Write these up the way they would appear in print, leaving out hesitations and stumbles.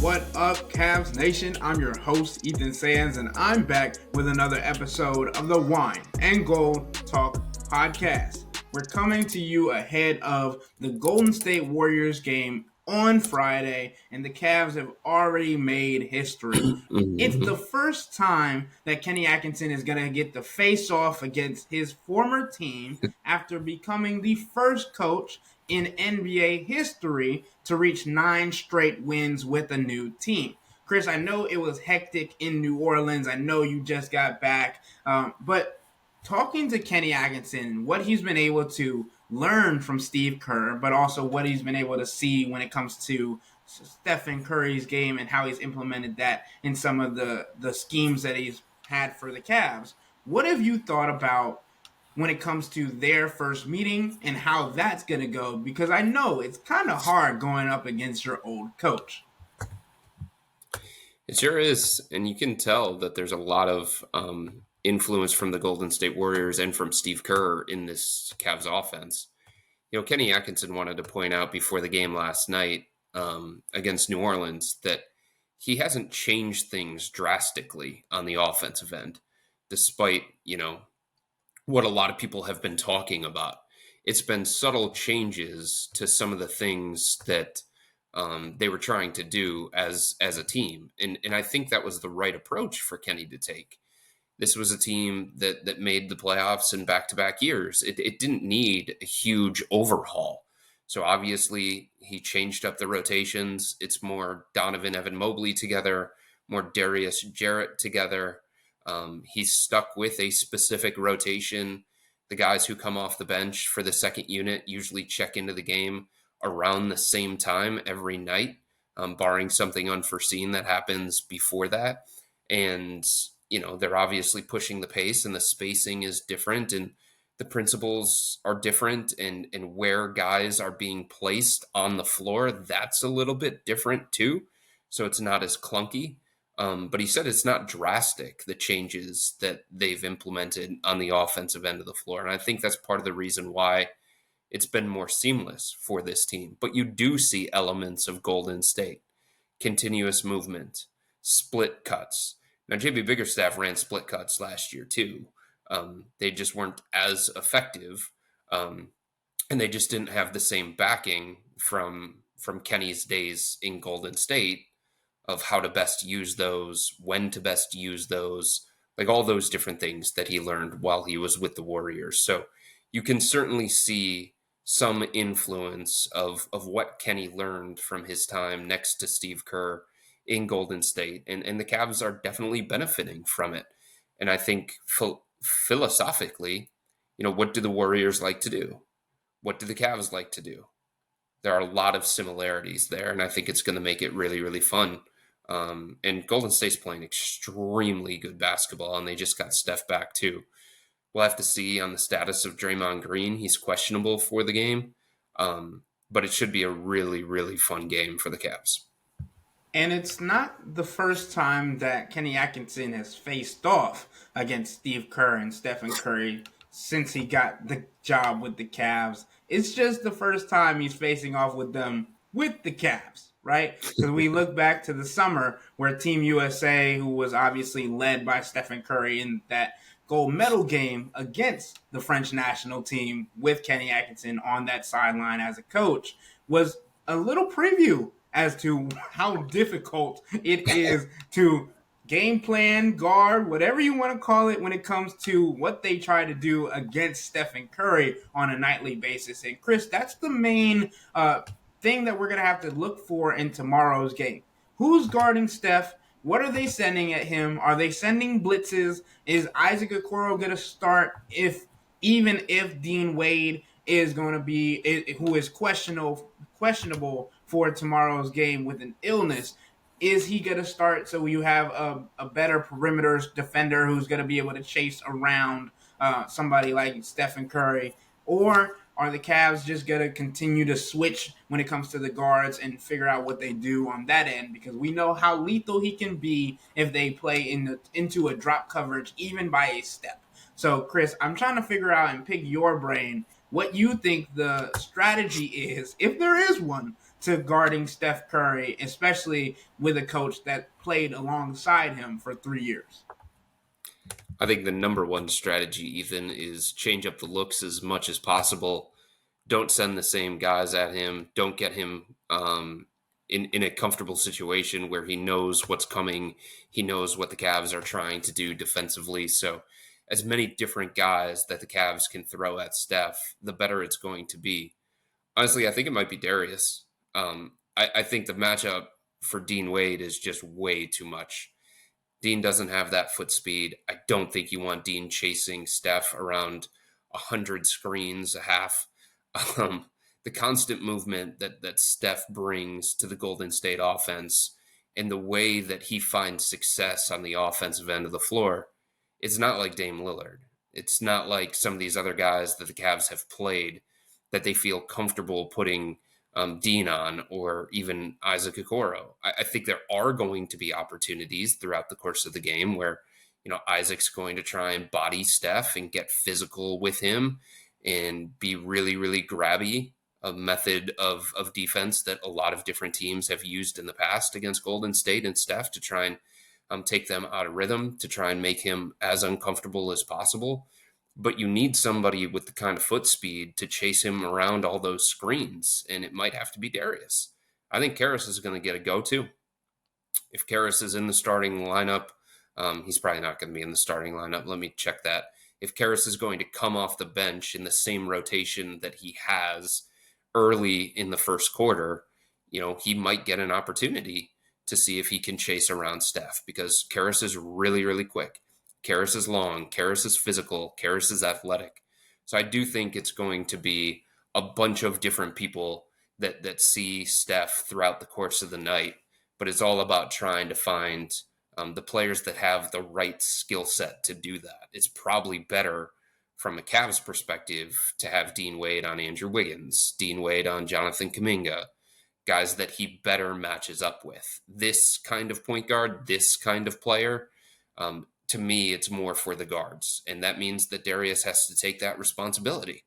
What up, Cavs Nation? I'm your host, Ethan Sands, and I'm back with another episode of the Wine and Gold Talk podcast. We're coming to you ahead of the Golden State Warriors game on Friday, and the Cavs have already made history. It's the first time that Kenny Atkinson is going to get the face off against his former team after becoming the first coach in NBA history to reach 9 straight wins with a new team. Chris, I know it was hectic in New Orleans. I know you just got back. But talking to Kenny Atkinson, what he's been able to learn from Steve Kerr, but also what he's been able to see when it comes to Stephen Curry's game and how he's implemented that in some of the schemes that he's had for the Cavs. What have you thought about when it comes to their first meeting and how that's going to go? Because I know it's kind of hard going up against your old coach. It sure is. And you can tell that there's a lot of influence from the Golden State Warriors and from Steve Kerr in this Cavs offense. You know, Kenny Atkinson wanted to point out before the game last night against New Orleans that he hasn't changed things drastically on the offensive end, despite, what a lot of people have been talking about. It's been subtle changes to some of the things that they were trying to do as a team. And I think that was the right approach for Kenny to take. This was a team that made the playoffs in back-to-back years. It didn't need a huge overhaul. So obviously he changed up the rotations. It's more Donovan, Evan Mobley together, more Darius Jarrett together. He's stuck with a specific rotation. The guys who come off the bench for the second unit usually check into the game around the same time every night, barring something unforeseen that happens before that. And, they're obviously pushing the pace and the spacing is different and the principles are different and where guys are being placed on the floor, that's a little bit different too. So it's not as clunky. But he said it's not drastic, the changes that they've implemented on the offensive end of the floor. And I think that's part of the reason why it's been more seamless for this team. But you do see elements of Golden State, continuous movement, split cuts. Now, JB Biggerstaff ran split cuts last year too. They just weren't as effective. And they just didn't have the same backing from Kenny's days in Golden State of how to best use those, when to best use those, like all those different things that he learned while he was with the Warriors. So you can certainly see some influence of what Kenny learned from his time next to Steve Kerr in Golden State. And the Cavs are definitely benefiting from it. And I think philosophically, what do the Warriors like to do? What do the Cavs like to do? There are a lot of similarities there, and I think it's going to make it really, really fun. And Golden State's playing extremely good basketball, and they just got Steph back too. We'll have to see on the status of Draymond Green. He's questionable for the game, but it should be a really, really fun game for the Cavs. And it's not the first time that Kenny Atkinson has faced off against Steve Kerr and Stephen Curry since he got the job with the Cavs. It's just the first time he's facing off with them with the Cavs, right? Because we look back to the summer where Team USA, who was obviously led by Stephen Curry in that gold medal game against the French national team with Kenny Atkinson on that sideline as a coach, was a little preview as to how difficult it is to game plan, guard, whatever you want to call it when it comes to what they try to do against Stephen Curry on a nightly basis. And Chris, that's the main thing that we're going to have to look for in tomorrow's game. Who's guarding Steph? What are they sending at him? Are they sending blitzes? Is Isaac Okoro going to start even if Dean Wade is going to be, who is questionable for tomorrow's game with an illness? Is he going to start so you have a better perimeter defender who's going to be able to chase around somebody like Stephen Curry? Or are the Cavs just going to continue to switch when it comes to the guards and figure out what they do on that end? Because we know how lethal he can be if they play into a drop coverage, even by a step. So, Chris, I'm trying to figure out and pick your brain what you think the strategy is, if there is one, to guarding Steph Curry, especially with a coach that played alongside him for 3 years? I think the number one strategy, Ethan, is change up the looks as much as possible. Don't send the same guys at him. Don't get him in a comfortable situation where he knows what's coming. He knows what the Cavs are trying to do defensively. So, as many different guys that the Cavs can throw at Steph, the better it's going to be. Honestly, I think it might be Darius. I think the matchup for Dean Wade is just way too much. Dean doesn't have that foot speed. I don't think you want Dean chasing Steph around 100 screens a half. Um, the constant movement that Steph brings to the Golden State offense and the way that he finds success on the offensive end of the floor, it's not like Dame Lillard. It's not like some of these other guys that the Cavs have played that they feel comfortable putting Dean on, or even Isaac Okoro. I think there are going to be opportunities throughout the course of the game where, Isaac's going to try and body Steph and get physical with him and be really, really grabby, a method of defense that a lot of different teams have used in the past against Golden State and Steph to try and take them out of rhythm, to try and make him as uncomfortable as possible. But you need somebody with the kind of foot speed to chase him around all those screens, and it might have to be Darius. I think Karras is going to get a go-to. If Karras is in the starting lineup, he's probably not going to be in the starting lineup. Let me check that. If Karras is going to come off the bench in the same rotation that he has early in the first quarter, he might get an opportunity to see if he can chase around Steph, because Karras is really, really quick. Karras is long. Karras is physical. Karras is athletic. So I do think it's going to be a bunch of different people that see Steph throughout the course of the night. But it's all about trying to find the players that have the right skill set to do that. It's probably better from a Cavs perspective to have Dean Wade on Andrew Wiggins, Dean Wade on Jonathan Kuminga, guys that he better matches up with. This kind of point guard, this kind of player, to me, it's more for the guards. And that means that Darius has to take that responsibility.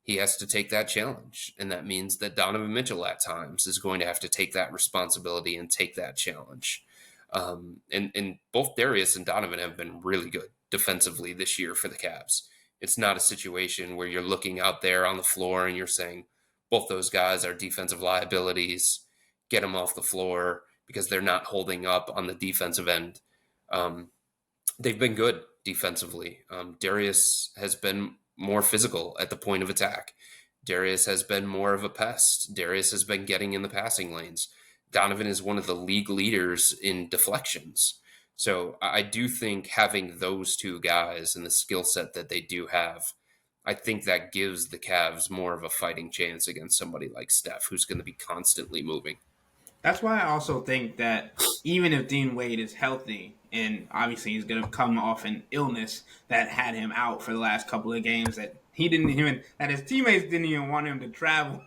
He has to take that challenge. And that means that Donovan Mitchell at times is going to have to take that responsibility and take that challenge. And both Darius and Donovan have been really good defensively this year for the Cavs. It's not a situation where you're looking out there on the floor and you're saying both those guys are defensive liabilities, get them off the floor because they're not holding up on the defensive end. They've been good defensively. Darius has been more physical at the point of attack. Darius has been more of a pest. Darius has been getting in the passing lanes. Donovan is one of the league leaders in deflections. So I do think having those two guys and the skill set that they do have, I think that gives the Cavs more of a fighting chance against somebody like Steph, who's going to be constantly moving. That's why I also think that even if Dean Wade is healthy, and obviously he's going to come off an illness that had him out for the last couple of games, that his teammates didn't even want him to travel,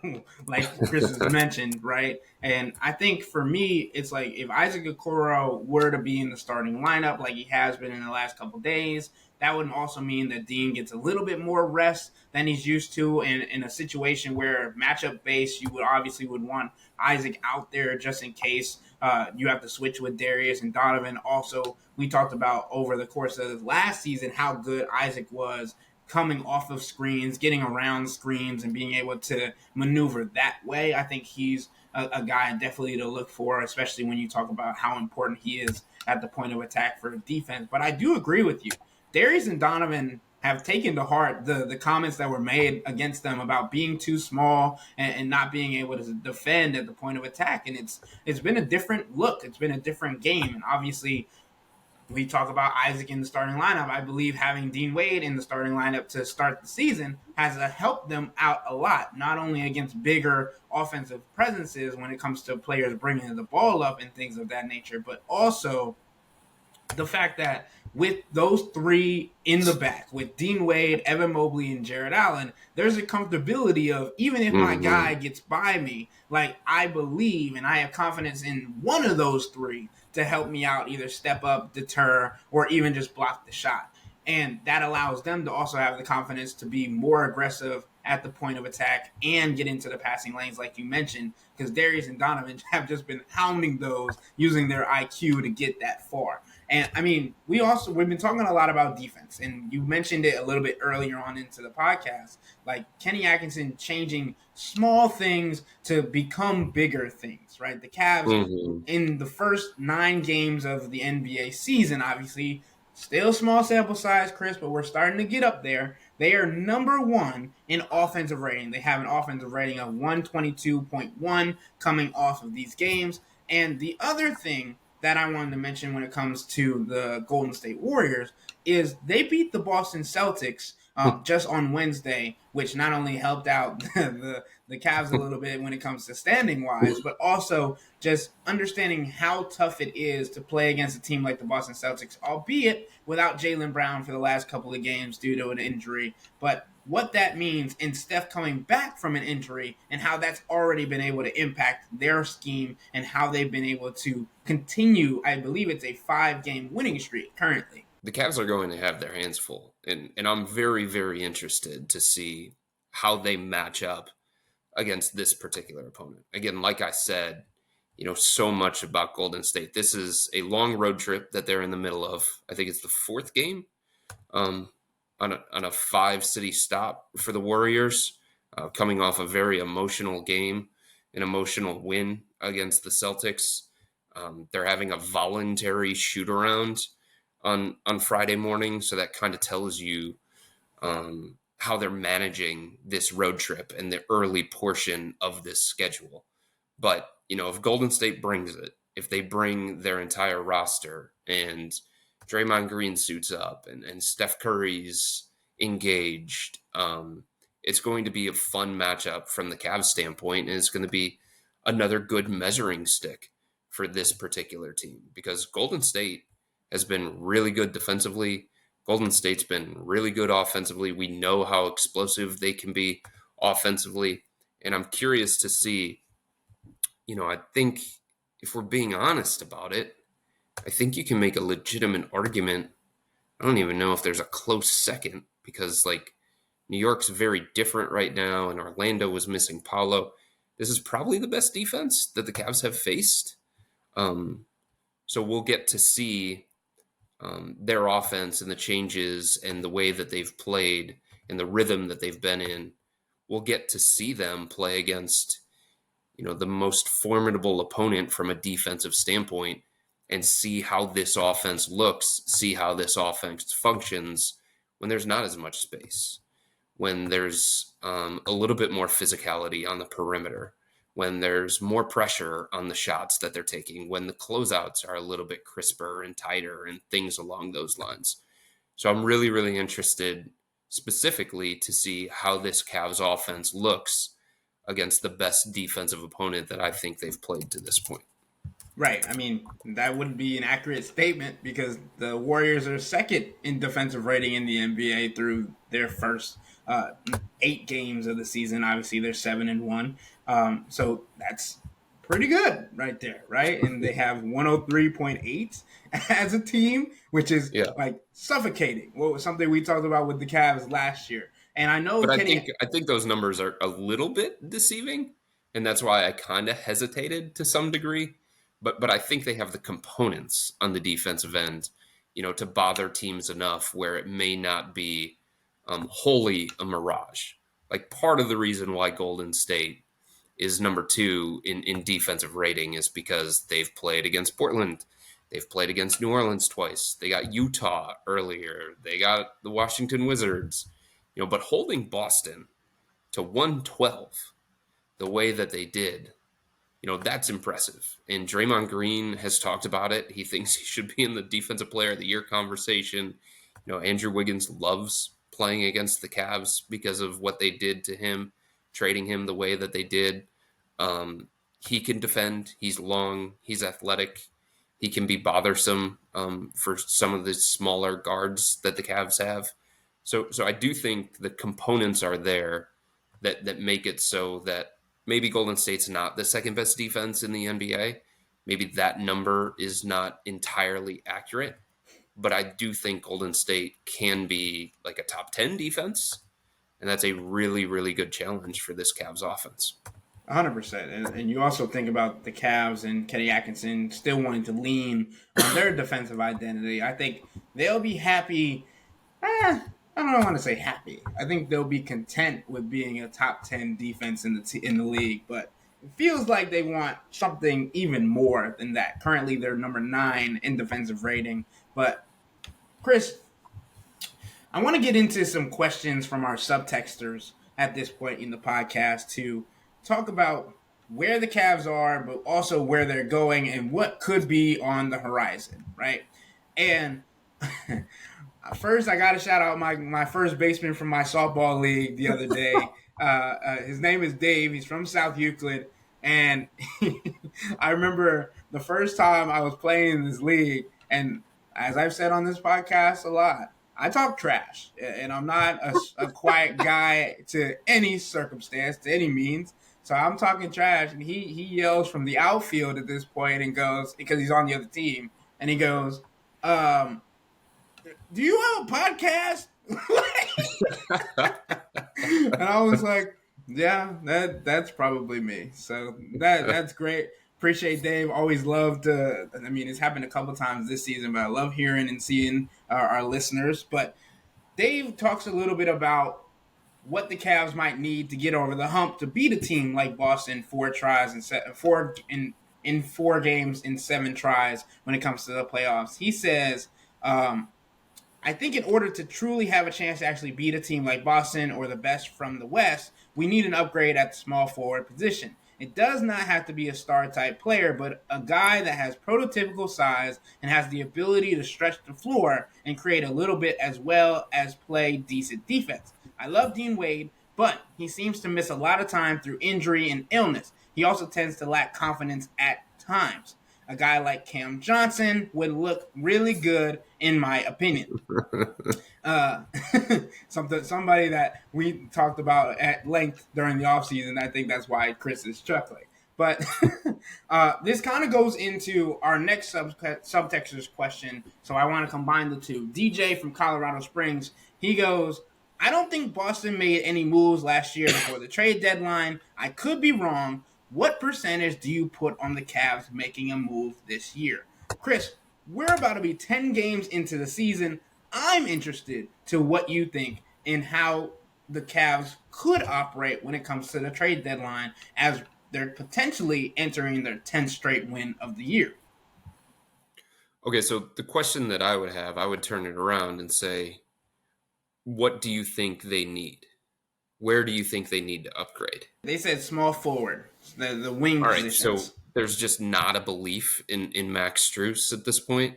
like Chris has mentioned, right? And I think for me, it's like if Isaac Okoro were to be in the starting lineup like he has been in the last couple of days, that would also mean that Dean gets a little bit more rest than he's used to in a situation where matchup based, you would want Isaac out there just in case you have to switch with Darius and Donovan. Also, we talked about over the course of last season how good Isaac was coming off of screens, getting around screens, and being able to maneuver that way. I think he's a guy definitely to look for, especially when you talk about how important he is at the point of attack for defense. But I do agree with you. Darius and Donovan have taken to heart the comments that were made against them about being too small and not being able to defend at the point of attack. And it's been a different look. It's been a different game. And obviously, we talk about Isaac in the starting lineup. I believe having Dean Wade in the starting lineup to start the season has helped them out a lot, not only against bigger offensive presences when it comes to players bringing the ball up and things of that nature, but also the fact that with those three in the back, with Dean Wade, Evan Mobley, and Jared Allen, there's a comfortability of even if my guy gets by me, like I believe and I have confidence in one of those three to help me out, either step up, deter, or even just block the shot. And that allows them to also have the confidence to be more aggressive at the point of attack and get into the passing lanes, like you mentioned, because Darius and Donovan have just been hounding those using their IQ to get that far. And I mean, we've been talking a lot about defense, and you mentioned it a little bit earlier on into the podcast, like Kenny Atkinson changing small things to become bigger things, right? The Cavs Mm-hmm. in the first 9 games of the NBA season, obviously, still small sample size, Chris, but we're starting to get up there. They are number one in offensive rating. They have an offensive rating of 122.1 coming off of these games. And the other thing that I wanted to mention when it comes to the Golden State Warriors is they beat the Boston Celtics just on Wednesday, which not only helped out the Cavs a little bit when it comes to standing wise, but also just understanding how tough it is to play against a team like the Boston Celtics, albeit without Jaylen Brown for the last couple of games due to an injury. But what that means in Steph coming back from an injury and how that's already been able to impact their scheme and how they've been able to continue, I believe it's a 5-game winning streak currently. The Cavs are going to have their hands full, and I'm very, very interested to see how they match up against this particular opponent. Again, like I said, so much about Golden State. This is a long road trip that they're in the middle of. I think it's the 4th game um, on a 5-city stop for the Warriors, coming off a very emotional game, an emotional win against the Celtics. They're having a voluntary shoot around on Friday morning, so that kind of tells you how they're managing this road trip and the early portion of this schedule. But if Golden State brings it, if they bring their entire roster and Draymond Green suits up and Steph Curry's engaged, it's going to be a fun matchup from the Cavs standpoint, and it's going to be another good measuring stick for this particular team because Golden State has been really good defensively. Golden State's been really good offensively. We know how explosive they can be offensively. And I'm curious to see, I think if we're being honest about it, I think you can make a legitimate argument. I don't even know if there's a close second because, New York's very different right now, and Orlando was missing Paolo. This is probably the best defense that the Cavs have faced. So we'll get to see their offense and the changes and the way that they've played and the rhythm that they've been in. We'll get to see them play against, the most formidable opponent from a defensive standpoint and see how this offense looks, see how this offense functions when there's not as much space, when there's a little bit more physicality on the perimeter, when there's more pressure on the shots that they're taking, when the closeouts are a little bit crisper and tighter and things along those lines. So I'm really, really interested specifically to see how this Cavs offense looks against the best defensive opponent that I think they've played to this point. Right. I mean, that would be an accurate statement because the Warriors are second in defensive rating in the NBA through their first 8 games of the season. Obviously, they're 7-1. So that's pretty good right there, right? And they have 103.8 as a team, which is suffocating. What was something we talked about with the Cavs last year. And I know, but I think those numbers are a little bit deceiving, and that's why I kind of hesitated to some degree. But I think they have the components on the defensive end, to bother teams enough where it may not be wholly a mirage. Like part of the reason why Golden State is number 2 in defensive rating is because they've played against Portland. They've played against New Orleans twice. They got Utah earlier. They got the Washington Wizards. But holding Boston to 112 the way that they did, that's impressive. And Draymond Green has talked about it. He thinks he should be in the Defensive Player of the Year conversation. Andrew Wiggins loves playing against the Cavs because of what they did to him, trading him the way that they did. He can defend. He's long. He's athletic. He can be bothersome for some of the smaller guards that the Cavs have. So I do think the components are there that make it so that maybe Golden State's not the second best defense in the NBA. Maybe that number is not entirely accurate. But I do think Golden State can be like a top 10 defense. And that's a really, really good challenge for this Cavs offense. 100%. And you also think about the Cavs and Kenny Atkinson still wanting to lean on their defensive identity. I think they'll be happy. I don't want to say happy. I think they'll be content with being a top 10 defense in the league, but it feels like they want something even more than that. Currently, they're number 9 in defensive rating. But Chris, I want to get into some questions from our subtexters at this point in the podcast to talk about where the Cavs are, but also where they're going and what could be on the horizon, right? And first, I got to shout out my first baseman from my softball league the other day. His name is Dave. He's from South Euclid. And I remember the first time I was playing in this league, and as I've said on this podcast a lot, I talk trash, and I'm not a quiet guy to any circumstance, to any means. So I'm talking trash, and he yells from the outfield at this point and goes, because he's on the other team, and he goes, do you have a podcast? And I was like, yeah, that's probably me. So that's great. Appreciate Dave. Always loved. It's happened a couple times this season, but I love hearing and seeing our listeners. But Dave talks a little bit about what the Cavs might need to get over the hump to beat a team like Boston 4 tries and 4 games in 7 tries when it comes to the playoffs. He says, I think in order to truly have a chance to actually beat a team like Boston or the best from the West, we need an upgrade at the small forward position. It does not have to be a star-type player, but a guy that has prototypical size and has the ability to stretch the floor and create a little bit as well as play decent defense. I love Dean Wade, but he seems to miss a lot of time through injury and illness. He also tends to lack confidence at times. A guy like Cam Johnson would look really good, in my opinion. Somebody that we talked about at length during the offseason. I think that's why Chris is chuckling. But this kind of goes into our next subtexter's question, so I want to combine the two. DJ from Colorado Springs, he goes, I don't think Boston made any moves last year before the trade deadline. I could be wrong. What percentage do you put on the Cavs making a move this year? Chris, we're about to be 10 games into the season. I'm interested to what you think in how the Cavs could operate when it comes to the trade deadline as they're potentially entering their 10th straight win of the year. Okay, so the question that I would turn it around and say, what do you think they need? Where do you think they need to upgrade? They said small forward, the wing All right, positions. so there's just not a belief in Max Strus at this point?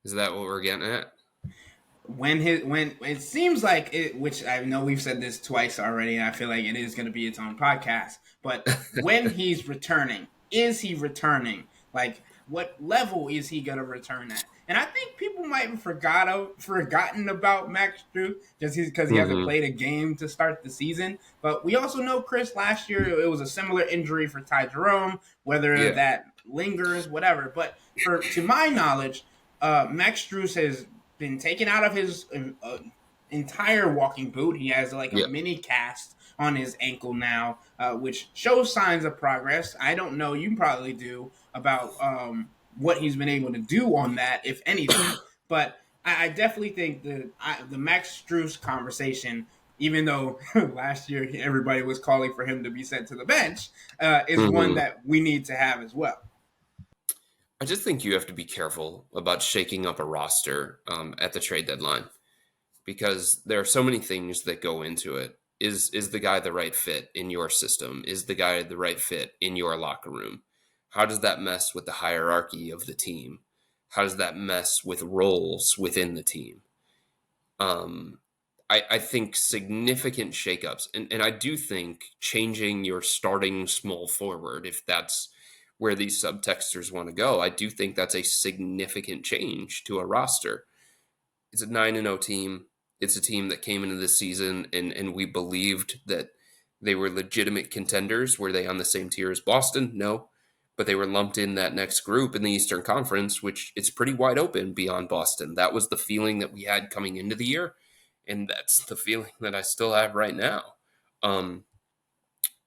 Is that what we're getting at? When it seems like it, which I know we've said this twice already, and I feel like it is going to be its own podcast. But when he's returning, is he returning? Like, what level is he going to return at? And I think people might have forgotten about Max Strus just because he hasn't played a game to start the season. But we also know, Chris, last year it was a similar injury for Ty Jerome, whether that lingers, whatever. But to my knowledge, Max Strus has been taken out of his entire walking boot. He has like a mini cast on his ankle now, which shows signs of progress. I don't know, you probably do, about what he's been able to do on that, if anything. But I definitely think the Max Strus conversation, even though last year everybody was calling for him to be sent to the bench, is one that we need to have as well. I just think you have to be careful about shaking up a roster at the trade deadline because there are so many things that go into it. Is the guy the right fit in your system? Is the guy the right fit in your locker room? How does that mess with the hierarchy of the team? How does that mess with roles within the team? I think significant shakeups, and I do think changing your starting small forward, if that's where these subtexters want to go, I do think that's a significant change to a roster. It's a 9-0 team. It's a team that came into this season and we believed that they were legitimate contenders. Were they on the same tier as Boston? No. But they were lumped in that next group in the Eastern Conference, which it's pretty wide open beyond Boston. That was the feeling that we had coming into the year. And that's the feeling that I still have right now. Um,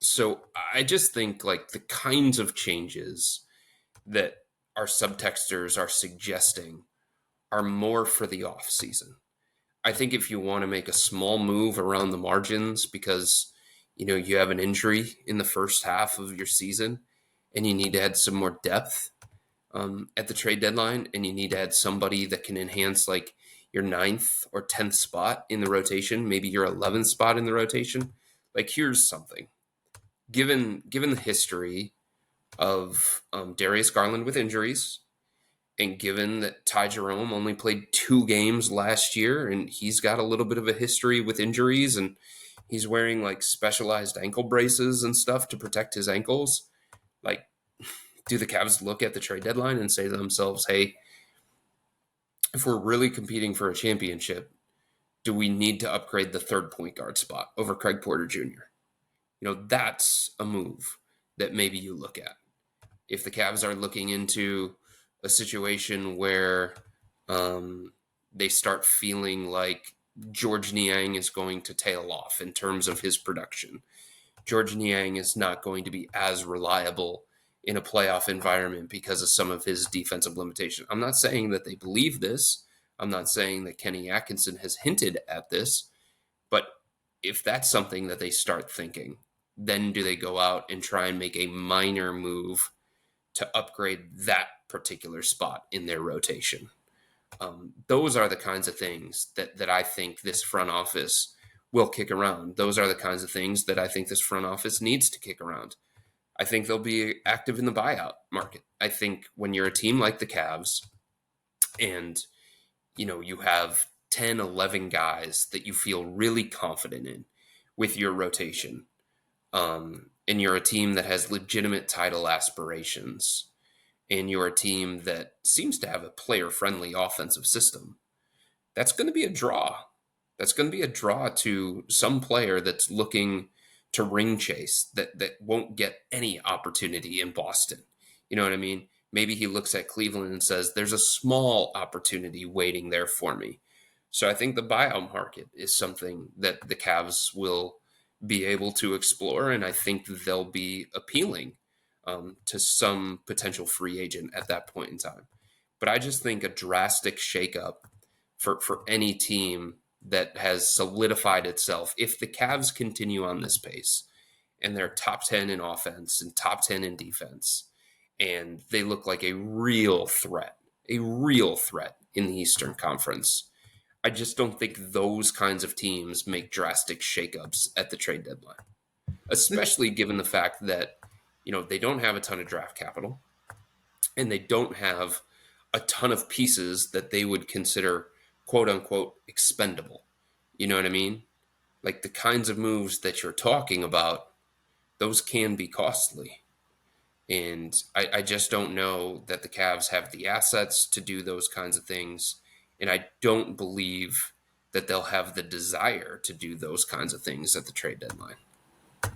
so I just think like the kinds of changes that our subtexters are suggesting are more for the off season. I think if you want to make a small move around the margins because you have an injury in the first half of your season and you need to add some more depth at the trade deadline, and you need to add somebody that can enhance like your ninth or 10th spot in the rotation, maybe your 11th spot in the rotation. Like, here's something. Given the history of Darius Garland with injuries, and given that Ty Jerome only played 2 games last year, and he's got a little bit of a history with injuries, and he's wearing like specialized ankle braces and stuff to protect his ankles, like, do the Cavs look at the trade deadline and say to themselves, hey, if we're really competing for a championship, do we need to upgrade the third point guard spot over Craig Porter Jr.? That's a move that maybe you look at. If the Cavs are looking into a situation where they start feeling like George Niang is going to tail off in terms of his production, George Niang is not going to be as reliable in a playoff environment because of some of his defensive limitation. I'm not saying that they believe this. I'm not saying that Kenny Atkinson has hinted at this. But if that's something that they start thinking, then do they go out and try and make a minor move to upgrade that particular spot in their rotation? Those are the kinds of things that I think this front office will kick around. Those are the kinds of things that I think this front office needs to kick around. I think they'll be active in the buyout market. I think when you're a team like the Cavs and, you have 10, 11 guys that you feel really confident in with your rotation, and you're a team that has legitimate title aspirations, and you're a team that seems to have a player-friendly offensive system, that's going to be a draw. That's going to be a draw to some player that's looking to ring chase that won't get any opportunity in Boston. You know what I mean? Maybe he looks at Cleveland and says, there's a small opportunity waiting there for me. So I think the buyout market is something that the Cavs will be able to explore, and I think they'll be appealing to some potential free agent at that point in time. But I just think a drastic shakeup for any team that has solidified itself, if the Cavs continue on this pace and they're top 10 in offense and top 10 in defense, and they look like a real threat in the Eastern Conference, I just don't think those kinds of teams make drastic shakeups at the trade deadline, especially given the fact that, they don't have a ton of draft capital and they don't have a ton of pieces that they would consider quote unquote expendable. You know what I mean? Like the kinds of moves that you're talking about, those can be costly. And I just don't know that the Cavs have the assets to do those kinds of things. And I don't believe that they'll have the desire to do those kinds of things at the trade deadline.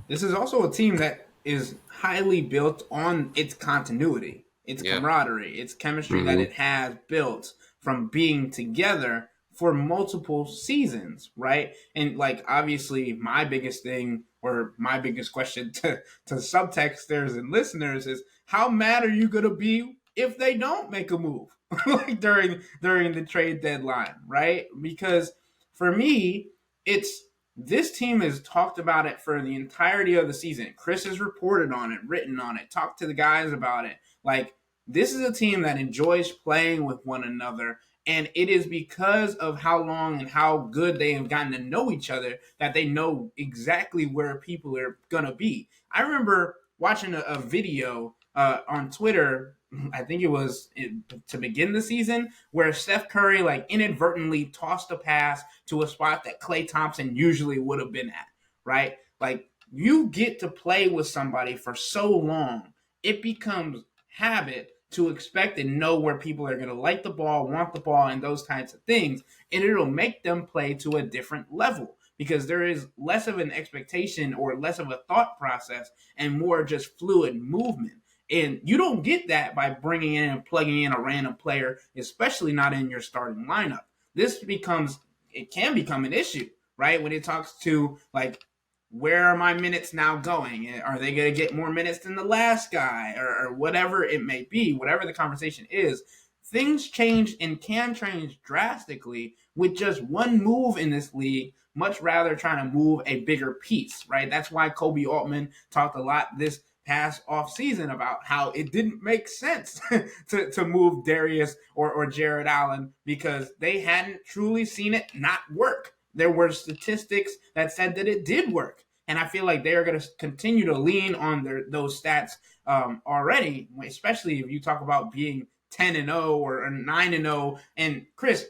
This is also a team that is highly built on its continuity, its camaraderie, its chemistry that it has built from being together for multiple seasons, right? And like obviously my biggest thing or my biggest question to subtexters and listeners is how mad are you gonna be if they don't make a move like during the trade deadline, right? Because for me, it's this team has talked about it for the entirety of the season. Chris has reported on it, written on it, talked to the guys about it. Like, this is a team that enjoys playing with one another. And it is because of how long and how good they have gotten to know each other that they know exactly where people are going to be. I remember watching a video on Twitter, I think it was to begin the season, where Steph Curry like inadvertently tossed a pass to a spot that Klay Thompson usually would have been at, right? Like, you get to play with somebody for so long, it becomes habit to expect and know where people are going to like the ball, want the ball, and those types of things. And it'll make them play to a different level because there is less of an expectation or less of a thought process and more just fluid movement. And you don't get that by bringing in and plugging in a random player, especially not in your starting lineup. This becomes it can become an issue, right? When it talks to like, where are my minutes now going? Are they going to get more minutes than the last guy, or whatever it may be, whatever the conversation is? Things change and can change drastically with just one move in this league, much rather trying to move a bigger piece, right? That's why Kobe Altman talked a lot this past off season about how it didn't make sense to move Darius or Jared Allen because they hadn't truly seen it not work. There were statistics that said that it did work. And I feel like they are going to continue to lean on those stats already, especially if you talk about being 10-0 or 9-0. And Chris,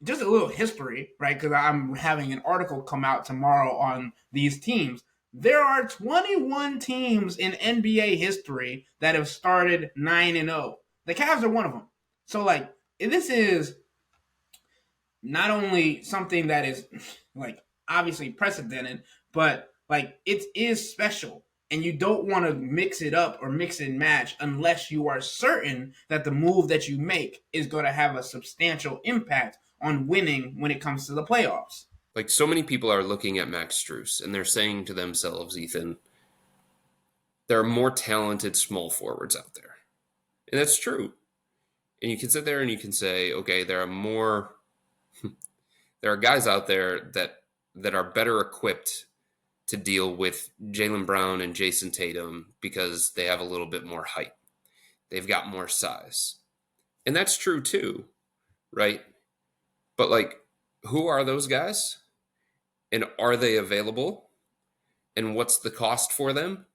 just a little history, right? Because I'm having an article come out tomorrow on these teams. There are 21 teams in NBA history that have started 9-0. The Cavs are one of them. So, like, this is not only something that is, like, obviously precedented, but, like, it is special. And you don't want to mix it up or mix and match unless you are certain that the move that you make is going to have a substantial impact on winning when it comes to the playoffs. Like, so many people are looking at Max Strus and they're saying to themselves, Ethan, there are more talented small forwards out there. And that's true. And you can sit there and you can say, okay, there are guys out there that are better equipped to deal with Jaylen Brown and Jason Tatum because they have a little bit more height. They've got more size. And that's true too, right? But, like, who are those guys? And are they available? And what's the cost for them?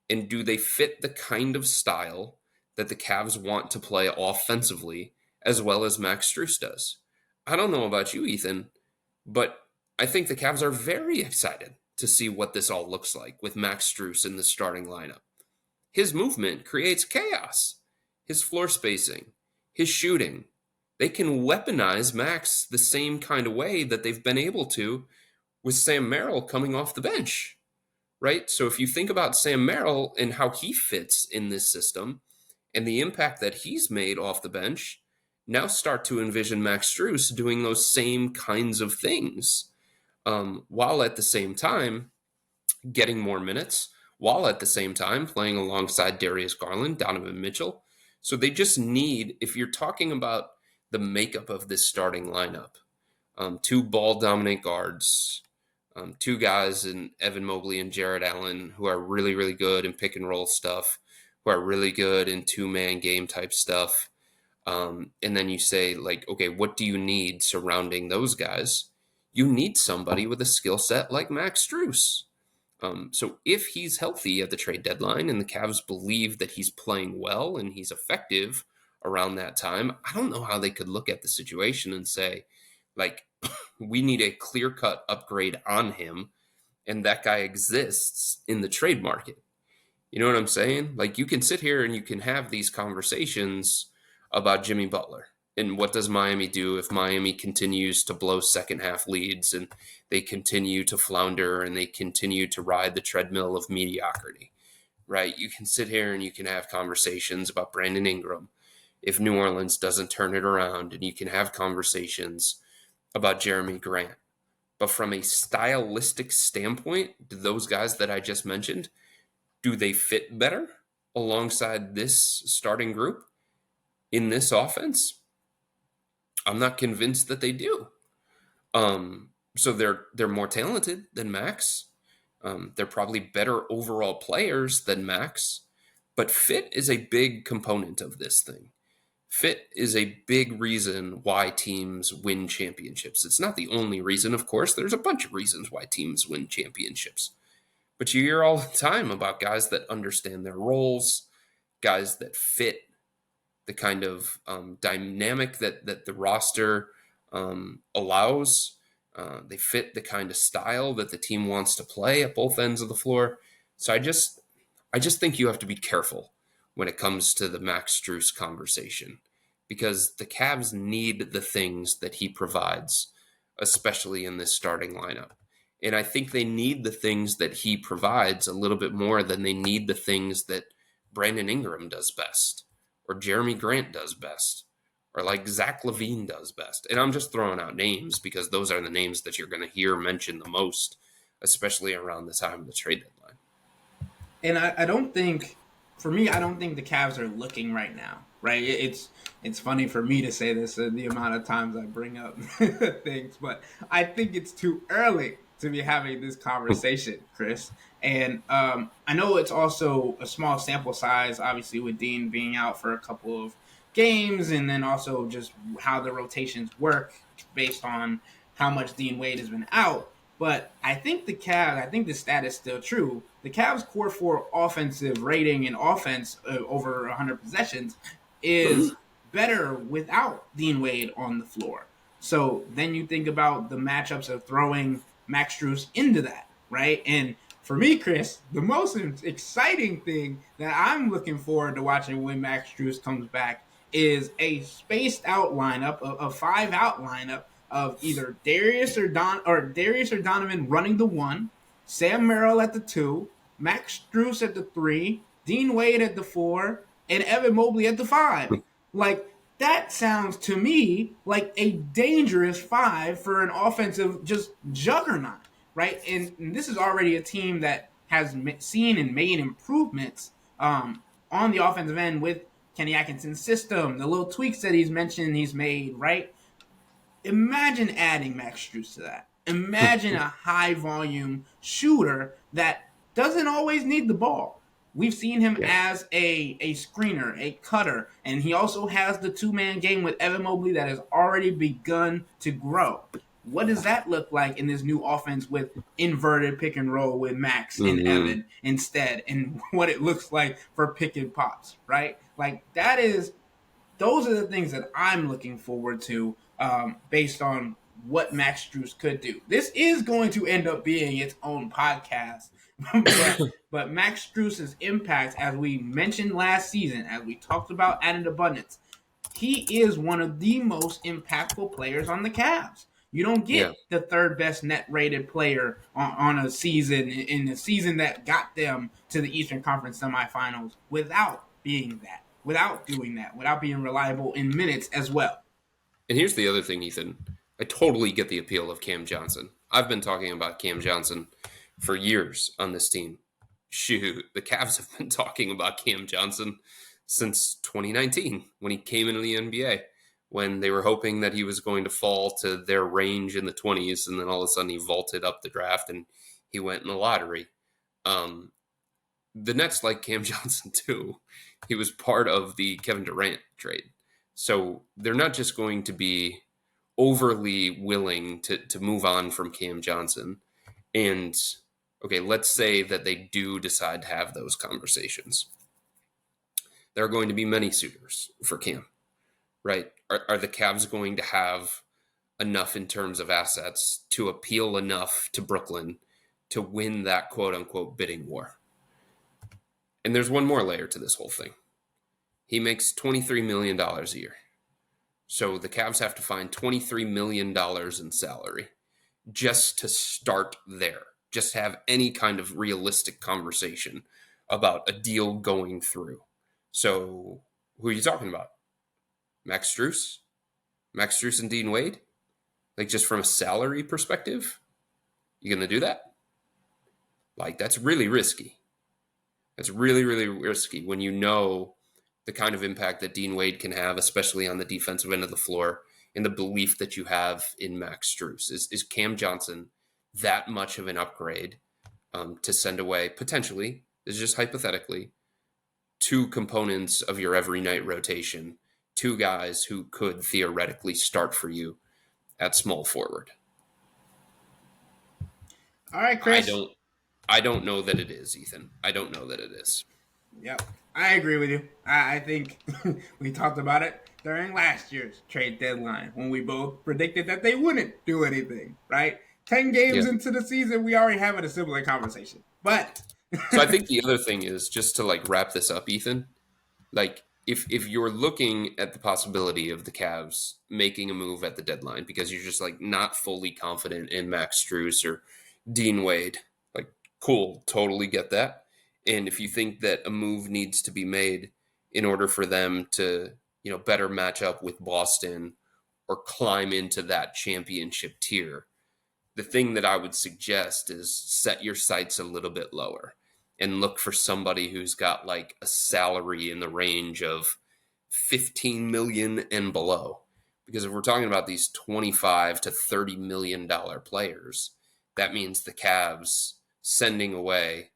And do they fit the kind of style that the Cavs want to play offensively as well as Max Strus does? I don't know about you, Ethan, but I think the Cavs are very excited to see what this all looks like with Max Strus in the starting lineup. His movement creates chaos. His floor spacing, his shooting. They can weaponize Max the same kind of way that they've been able to with Sam Merrill coming off the bench, right? So if you think about Sam Merrill and how he fits in this system and the impact that he's made off the bench, now start to envision Max Strus doing those same kinds of things, while at the same time getting more minutes, while at the same time playing alongside Darius Garland, Donovan Mitchell. So they just need, if you're talking about the makeup of this starting lineup, two ball-dominant guards, two guys in Evan Mobley and Jared Allen who are really, really good in pick-and-roll stuff, who are really good in two-man game type stuff. And then you say, like, okay, what do you need surrounding those guys? You need somebody with a skill set like Max Strus. So if he's healthy at the trade deadline and the Cavs believe that he's playing well and he's effective around that time, I don't know how they could look at the situation and say, like, we need a clear-cut upgrade on him, and that guy exists in the trade market. You know what I'm saying? Like, you can sit here and you can have these conversations about Jimmy Butler. And what does Miami do if Miami continues to blow second half leads and they continue to flounder and they continue to ride the treadmill of mediocrity, right? You can sit here and you can have conversations about Brandon Ingram if New Orleans doesn't turn it around, and you can have conversations about Jeremy Grant. But from a stylistic standpoint, do those guys that I just mentioned, do they fit better alongside this starting group in this offense? I'm not convinced that they do. So they're more talented than Max. They're probably better overall players than Max. But fit is a big component of this thing. Fit is a big reason why teams win championships. It's not the only reason, of course. There's a bunch of reasons why teams win championships. But you hear all the time about guys that understand their roles, guys that fit the kind of dynamic that the roster allows. They fit the kind of style that the team wants to play at both ends of the floor. So I just think you have to be careful when it comes to the Max Strus conversation, because the Cavs need the things that he provides, especially in this starting lineup. And I think they need the things that he provides a little bit more than they need the things that Brandon Ingram does best, or Jeremy Grant does best, or like Zach LaVine does best. And I'm just throwing out names because those are the names that you're going to hear mentioned the most, especially around the time of the trade deadline. And I don't think, for me, I don't think the Cavs are looking right now. Right? It's funny for me to say this, the amount of times I bring up things, but I think it's too early to be having this conversation, Chris. And I know it's also a small sample size, obviously, with Dean being out for a couple of games, and then also just how the rotations work based on how much Dean Wade has been out. But I think I think the stat is still true. The Cavs' core four offensive rating in offense over 100 possessions is better without Dean Wade on the floor. So then you think about the matchups of throwing Max Strus into that, right? And for me, Chris, the most exciting thing that I'm looking forward to watching when Max Strus comes back is a spaced out lineup, a 5-out lineup of either Darius or Donovan running the 1, Sam Merrill at the 2, Max Strus at the 3, Dean Wade at the 4, and Evan Mobley at the 5. Like, that sounds to me like a dangerous 5 for an offensive just juggernaut, right? And this is already a team that has seen and made improvements on the offensive end with Kenny Atkinson's system, the little tweaks that he's mentioned he's made, right? Imagine adding Max Strus to that. Imagine a high volume shooter that doesn't always need the ball. We've seen him as a screener, a cutter, and he also has the 2-man game with Evan Mobley that has already begun to grow. What does that look like in this new offense with inverted pick and roll with Max and Evan instead, and what it looks like for pick and pops, right? Like, those are the things that I'm looking forward to based on what Max Strus could do. This is going to end up being its own podcast. but Max Strus's impact, as we mentioned last season, as we talked about added abundance, he is one of the most impactful players on the Cavs. You don't get the third best net rated player on a season in the season that got them to the Eastern Conference semifinals without being that, without doing that, without being reliable in minutes as well. And here's the other thing, Ethan. I totally get the appeal of Cam Johnson. I've been talking about Cam Johnson for years on this team. Shoot, the Cavs have been talking about Cam Johnson since 2019 when he came into the NBA, when they were hoping that he was going to fall to their range in the 20s, and then all of a sudden he vaulted up the draft and he went in the lottery. The Nets like Cam Johnson too. He was part of the Kevin Durant trade. So they're not just going to be overly willing to move on from Cam Johnson. And, okay, let's say that they do decide to have those conversations. There are going to be many suitors for Cam, right? Are the Cavs going to have enough in terms of assets to appeal enough to Brooklyn to win that quote-unquote bidding war? And there's one more layer to this whole thing. He makes $23 million a year. So the Cavs have to find $23 million in salary just to start there, just have any kind of realistic conversation about a deal going through. So who are you talking about? Max Strus? Max Strus and Dean Wade? Like, just from a salary perspective? You going to do that? Like, that's really risky. That's really, really risky when you know the kind of impact that Dean Wade can have, especially on the defensive end of the floor, and the belief that you have in Max Strus. Is Cam Johnson that much of an upgrade to send away, potentially, this is just hypothetically, 2 components of your every night rotation, 2 guys who could theoretically start for you at small forward? All right, Chris. I don't know that it is, Ethan. I don't know that it is. Yep, I agree with you. I think we talked about it during last year's trade deadline when we both predicted that they wouldn't do anything, right? 10 games into the season, we already having a similar conversation. But so I think the other thing is, just to like wrap this up, Ethan, like if you're looking at the possibility of the Cavs making a move at the deadline because you're just like not fully confident in Max Strus or Dean Wade, like, cool, totally get that. And if you think that a move needs to be made in order for them to better match up with Boston or climb into that championship tier. The thing that I would suggest is set your sights a little bit lower and look for somebody who's got like a salary in the range of 15 million and below. Because if we're talking about these 25 to 30 million dollar players, that means the Cavs sending away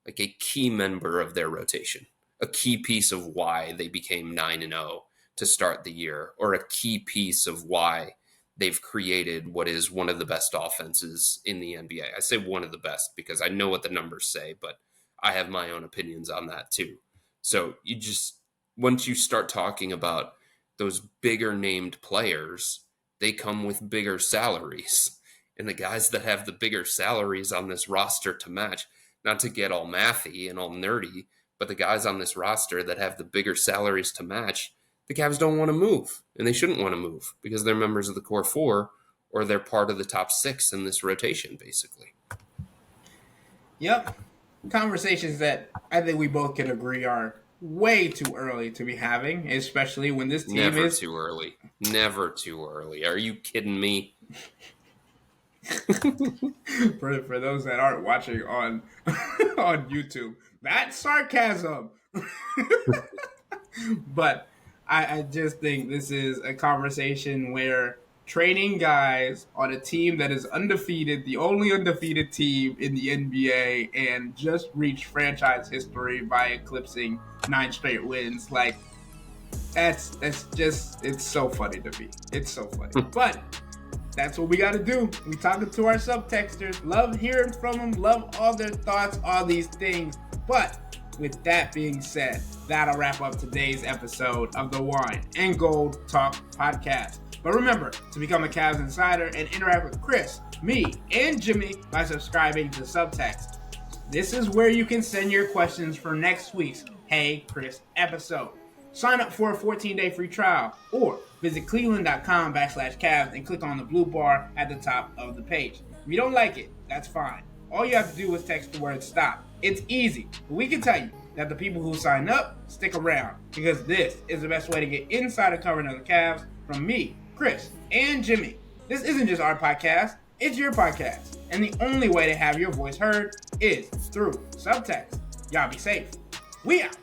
like a key member of their rotation, a key piece of why they became 9-0 to start the year, or a key piece of why they've created what is one of the best offenses in the NBA. I say one of the best because I know what the numbers say, but I have my own opinions on that too. So once you start talking about those bigger named players, they come with bigger salaries. And the guys that have the bigger salaries on this roster to match, not to get all mathy and all nerdy, but the guys on this roster that have the bigger salaries to match, the Cavs don't want to move, and they shouldn't want to move because they're members of the core four or they're part of the top six in this rotation, basically. Yep. Conversations that I think we both can agree are way too early to be having, especially when this team Never is... too early. Never too early. Are you kidding me? for those that aren't watching on on YouTube, that's sarcasm. But I just think this is a conversation where trading guys on a team that is undefeated, the only undefeated team in the NBA, and just reached franchise history by eclipsing 9 straight wins, like that's just, it's so funny to me. It's so funny. But that's what we got to do. We talking to our subtexters. Love hearing from them. Love all their thoughts, all these things. But with that being said, that'll wrap up today's episode of the Wine and Gold Talk podcast. But remember to become a Cavs Insider and interact with Chris, me, and Jimmy by subscribing to Subtext. This is where you can send your questions for next week's Hey Chris episode. Sign up for a 14-day free trial or visit cleveland.com/Cavs and click on the blue bar at the top of the page. If you don't like it, that's fine. All you have to do is text the word STOP. It's easy, but we can tell you that the people who sign up stick around because this is the best way to get insider coverage of the Cavs from me, Chris, and Jimmy. This isn't just our podcast, it's your podcast. And the only way to have your voice heard is through Subtext. Y'all be safe. We out.